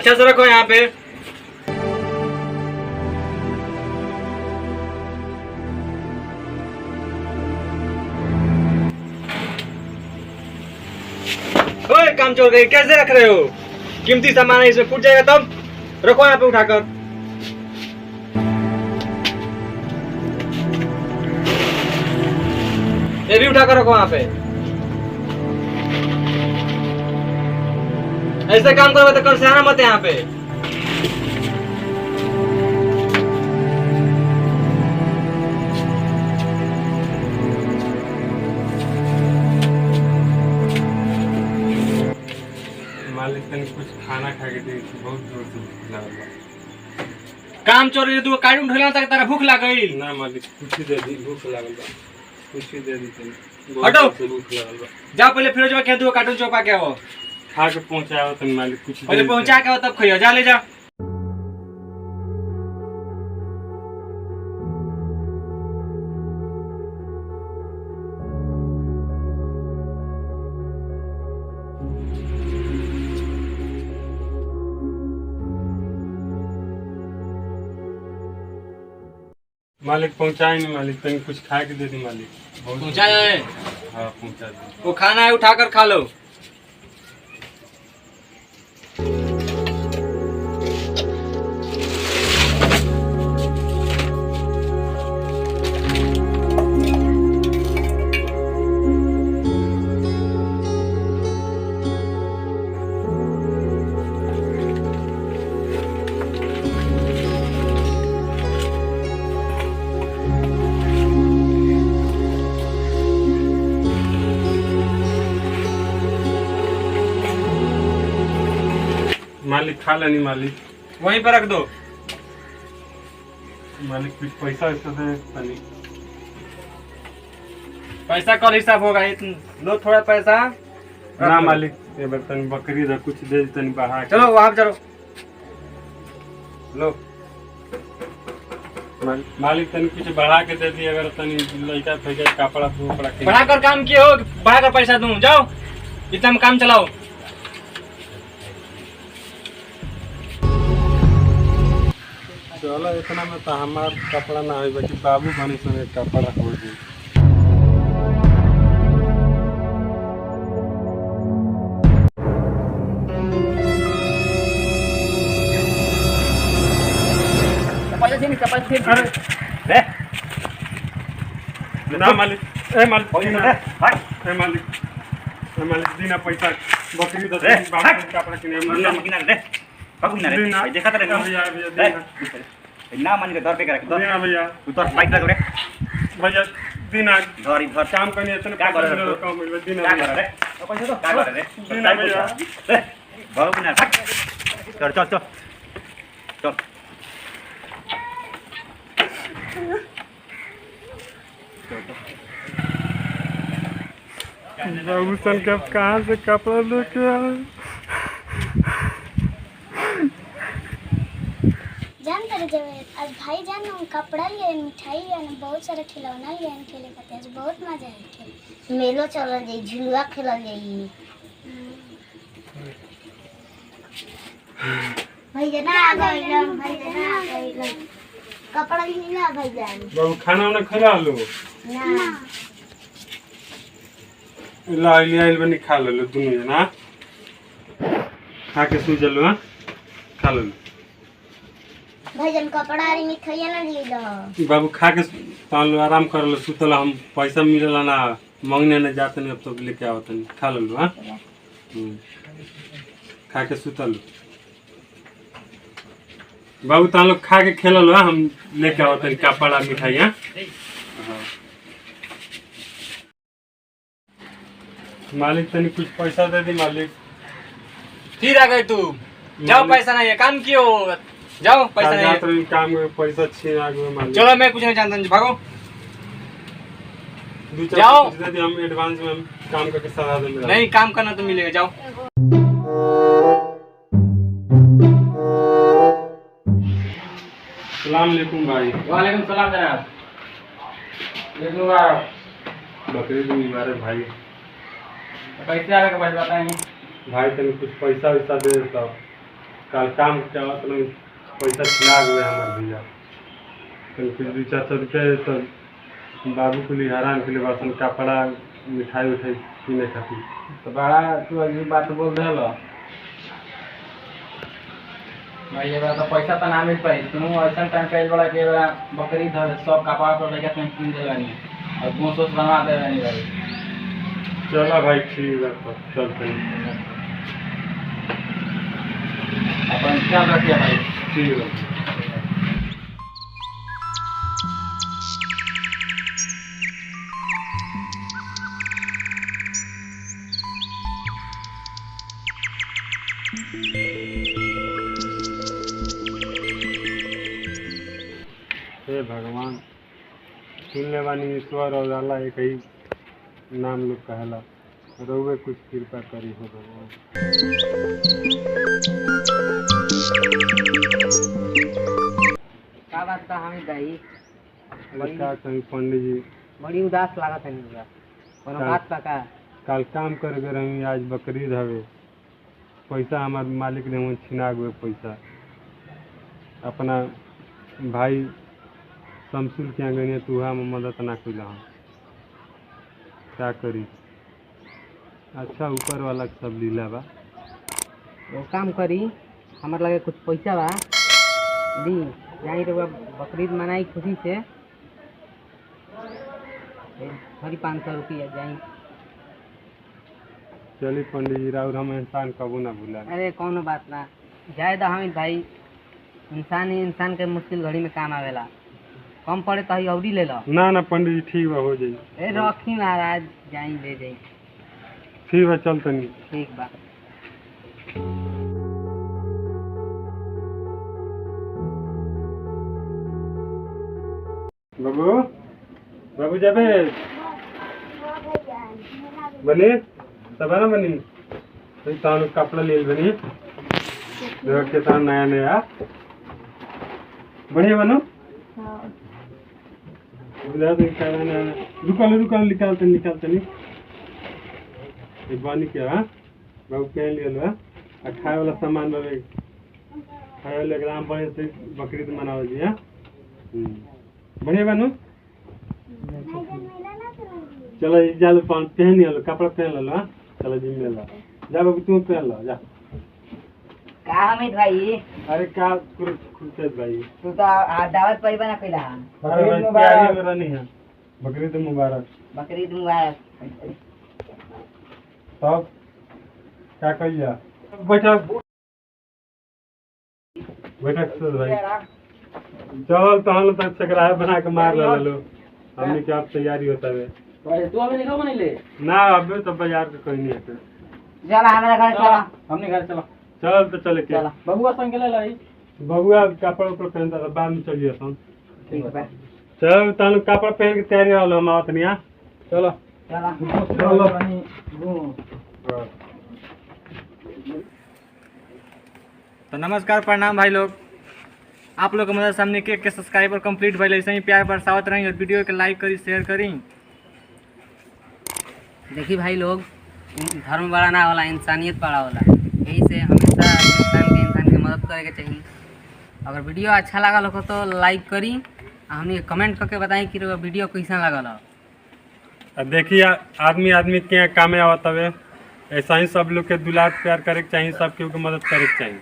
अच्छा से रखो यहाँ पे। ओए काम चोर गई, कैसे रख रहे हो? कीमती सामान है, इसमें फूट जाएगा तब। रखो यहाँ पे उठाकर। ये भी उठाकर रखो यहाँ पे। ऐसे काम करोगे तो कल से आना मत यहाँ पे। मालिक तनी कुछ खाना खा के दे, बहुत जोर से भूख लागल बा। काम चोर तू कार्टून ढोला तक तारा भूख लग गई ना मालिक कुछ दे दी, भूख लागल बा, कुछ दे दी तनी। हटो। बहुत जोर से भूख लागल बा। जा पहले फिरोजवा के दो कार्टून चौपा के आओ। खा के पहुंचाओ तनी मालिक, कुछ पहले दे पहुंचा के आओ तब खाइयो। जा ले जा। मालिक पहुंचाए नहीं मालिक, तनी कुछ खा के दे दी मालिक। बहुत पहुंचाया है? हाँ पहुंचा दे। वो खाना है उठाकर खा लो। मालिक खा लेनी मालिक। वहीं पर रख दो। मालिक कुछ पैसा वैसा दे तनी। पैसा कल हिसाब होगा। लो थोड़ा पैसा। ना मालिक ये बार तनी बकरी दा कुछ दे दी तनी बढ़ा के। चलो वहां चलो। लो मालिक तनी कुछ बढ़ा के दे दी, अगर तनी लड़का फैका कपड़ा फूपड़ा के। बढ़ाकर काम किए हो, बढ़ाकर पैसा दूं। जाओ इतना में काम चलाओ। चलो इतना में तो हमार कपड़ा ना हो, बाकी बाबू बनी सुने कपड़ा हो जाए। अरे ना मालिक, ए मालिक दीना, ए मालिक, ए मालिक दीना पैसा बकरी दा बाबू कपड़ा किने दीना। देखा भैया भैया दीना, ना मान के 10 रुपए रख दो। दीना भैया, तू तो बाइक रख रे। भैया दीना। घर घर काम करनी है तो क्या कर रहे हो? काम में दीना क्या भैया। कर रे? पैसा दो। क्या कर रे? दीना भैया। बाबू ना चल चल चल चल। बाबू सन के कहाँ से कपड़ा लेके आए? जान कर जब आज भाई जान हम कपड़ा लिए, मिठाई लिए, बहुत सारा खिलौना लिए, खेले खाते आज बहुत मजा आया खेले। मेलो चलल जाई, झुलुआ खेलल जाई। भैया आ गइलन, भैया आ गइलन। कपड़ा लीला भैया। बाबू खाना वाना खिला लो। ना लाइल आइल बनी खा लो दोनों जना। खा के सो जलो। हां खा लो भैया, कपड़ा री मिठाई ना लीला। बाबू। खा के तान लो, आराम कर लो, सुतल। हम पैसा मिलला ना मांगने न जाते नहीं, अब तो लेके आवत नहीं। खा लो। हां खा के सुतल बाबू। तान लोग खा के खेल लो। हम लेके आवत नहीं कपड़ा मिठाई। हां मालिक तनी कुछ पैसा दे दी मालिक। फिर आ गए तू। जाओ पैसा नहीं है, काम क्यों? जाओ पैसा नहीं है। तो काम में पैसा छीन आ गए मालिक। चलो मैं कुछ नहीं जानता, भागो। जाओ दे दी, हम एडवांस में काम करके सारा दे मेरा। नहीं काम करना तो मिलेगा। जाओ। सलाम अलैकुम भाई। वालेकुम सलाम जनाब। बकरी भी मुबारक भाई। पैसे आने के बाद बताएंगे। भाई तनी कुछ पैसा वैसा दे देता। कल काम चलत नहीं पैसा छिना गए हमारे भैया कल कुछ 200-400 रुपये तो बाबू के लिए हैरान के लिए बसन कपड़ा मिठाई उठाई पीने खातिर। तो बड़ा तू अजीब बात बोल रहे हो भाई। ये तो पैसा तो ना मिल पाई तुम ऐसा टाइम पे बड़ा के बकरी धर सब कपड़ा पर लेके तुम किन दे नहीं और तुम सोच बनवा दे नहीं भाई। चलो भाई ठीक है तो चलते हैं। अपन ख्याल रखिए भाई। ठीक है। हे भगवान सुनने वाली ईश्वर और अल्लाह एक ही नाम लोग कहला रहुए कुछ कृपा करी हो भगवान। का बात था हमें दाई अरे क्या कहीं पंडित जी बड़ी उदास लागत है मुझे कोनो बात बा का कल काम कर गए रही आज बकरीद हवे पैसा हमार मालिक ने मुझे छिना गए पैसा अपना भाई शमसुल क्या गए तू हम मदद ना कर क्या करी। अच्छा ऊपर वाला सब लीला बा वो काम करी हमारे लगे कुछ पैसा बा दी जाई रहुआ बकरीद मनाई खुशी से भरी 500 रुपया जाई। चलिए पंडित जी राउर हम इंसान कबू ना भूला। अरे कौनो बात ना जाए तो हमें भाई इंसान ही इंसान के मुश्किल घड़ी में काम आवेला कम पड़े तो ही औरी ले लो। ना ना पंडित जी ठीक बा हो जाई। ए रखी महाराज जाई ले जाई। ठीक है चल तनी। ठीक बा। बाबू बाबू जाबे बनी सब ना बनी तो तान कपड़ा ले बनी देख के तान नया नया बढ़िया बनो बुला दे क्या ना दुकान निकालते नहीं ये बानी क्या हां बाबू पहन लिया लो आ खाए वाला सामान बाबे खाए वाले ग्राम बड़े से बकरीद मनाओ जी हां बढ़िया बनो। चलो जालो पहन लो कपड़ा पहन लो। हाँ चलो जिम में लो जा बाबू तुम पहन लो जा। का हमें भाई अरे क्या खुश भाई तू तो दावत पर बना कइला बकरीद मुबारक नहीं है बकरीद मुबारक बकरीद मुबारक। तब क्या कहिए बैठक भाई चल तो हम तक चकराया बना के मार लो हमने क्या तैयारी होता है तू अभी निकल बनी ले ना अभी तो बाजार के कोई नहीं है। चला हमारे घर चला हमने घर चलो चल तो चले के चला बबुआ संग ले लाई बबुआ कपड़ा ऊपर पहनता था बाद में चलिए हम। ठीक है चल तानु कपड़ा पहन के तैयारी वाला हम आवत नहीं। हाँ चलो चला तो नमस्कार प्रणाम भाई लोग। आप लोग हमारे सामने के सब्सक्राइबर कंप्लीट भाई ऐसे ही प्यार बरसावत रही और वीडियो के लाइक करी शेयर करी। देखिए भाई लोग धर्म बड़ा ना होला इंसानियत बड़ा होला यही से हमेशा इंसान के मदद करे के चाहिए। अगर वीडियो अच्छा लगा हो तो लाइक करी हमने कमेंट करके बताई कि वीडियो कैसा लगल हो। देखिए आदमी के कामे आवत हवे ऐसा ही सब लोग के दुलार प्यार करे के चाहिए सब केहू के मदद करे के चाहिए।